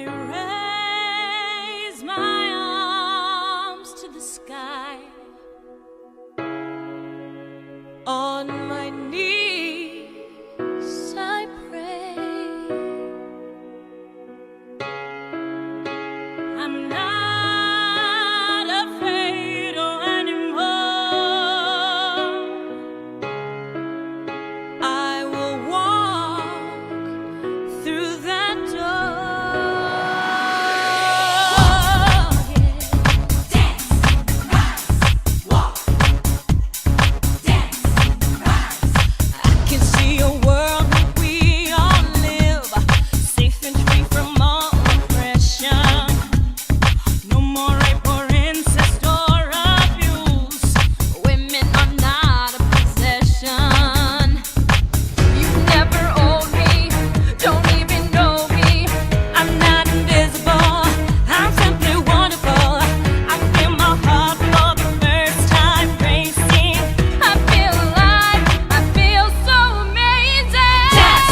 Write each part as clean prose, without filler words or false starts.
raise my arms to the sky. On my knees I pray. I'm not afraid anymore. I will walk through that door. Dance, rise, walk. Dance, rise. I can see a world where we all live, safe and free from all oppression. No more rape or incest or abuse. Women are not a possession. You've never owned me, don't even know me. I'm not invisible, I'm simply wonderful. I feel my heart for the first time racing. I feel alive, I feel so amazing. Dance,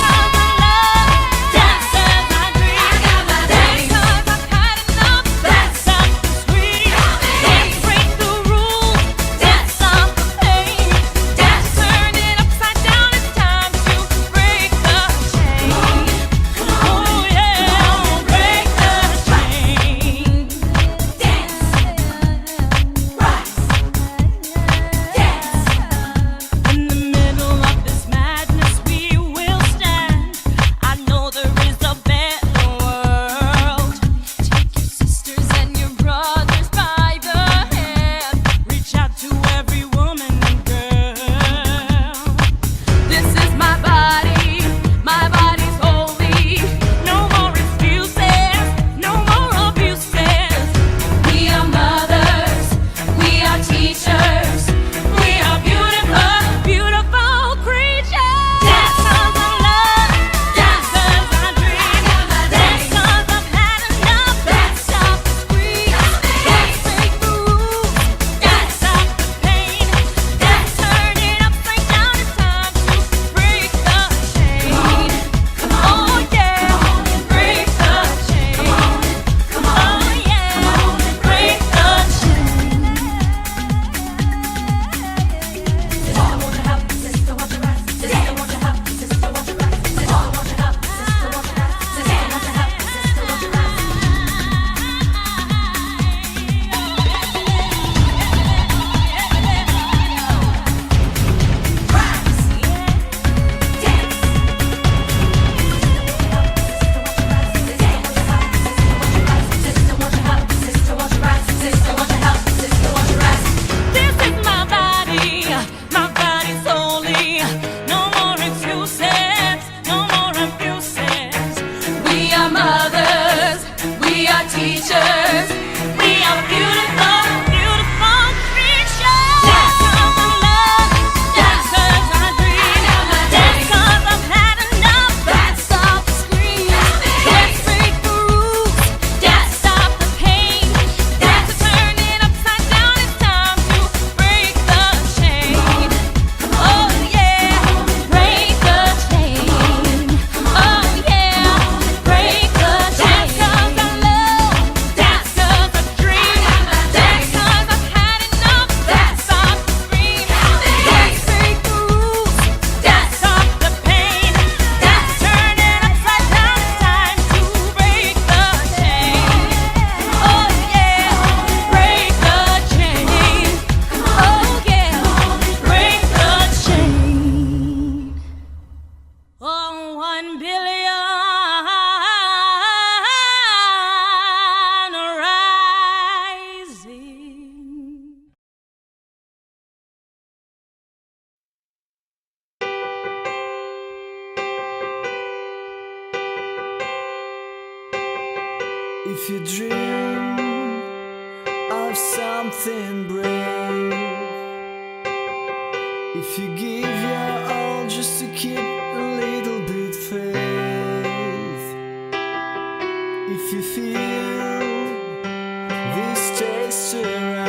Dance as I dream. I got my Dance 'cause I've had enough. Dance up the street. Dance, break the rules. Dance off the pain. Dance, turn it upside down. It's time to break the chain. Oh yeah, break the chain. Dance, rise. Dance, In the middle of this madness, we will stand. I know there is a better world. Take your sisters and your brothers by the hand. Reach out to every woman and girl. This is my body's holy. No more excuses, no more abuses. We are mothers, we are teachers, we are beautiful, beautiful creatures. Dance 'cause I love, dance 'cause I dream, dance 'cause I've had enough. Dance stop the scream, dance break the rules, dance stop the pain, dance turn it upside down. It's time to break the chain. Oh yeah, break the chain. Oh yeah, break the chain. Sister, won't you help? Sister, won't you rise? Sister, won't you help? Sister, won't you rise? Sister, won't you help? Sister, won't you rise? Sister, won't you help? Sister, won't you rise? Rise. Dance. Sister, won't you help? Sister, won't you rise? Sister, won't you help? Sister, won't you rise? This is my body's holy. No more excuses, no more abuses. We are mothers, we are teachers, we are beautiful, beautiful creatures. Dance 'cause I love, dance 'cause I dream, dance 'cause I've had enough. Dance stop the scream, dance break the rules, dance stop the pain, dance turn it upside down. It's time to break the chain. Oh yeah, break the chain. Oh yeah, break the chain. Dance 'cause I love, dance 'cause I dream, dance 'cause I've had enough. Dance stop the scream, dance break the rules, dance stop the pain, dance turn it upside down. It's time to break the chain. Oh yeah, break the chain. Oh yeah, break the chain. Oh, 1 billion rising. If you dream of something brave, if you give your all just to keep a little bit faith, if you feel this taste around.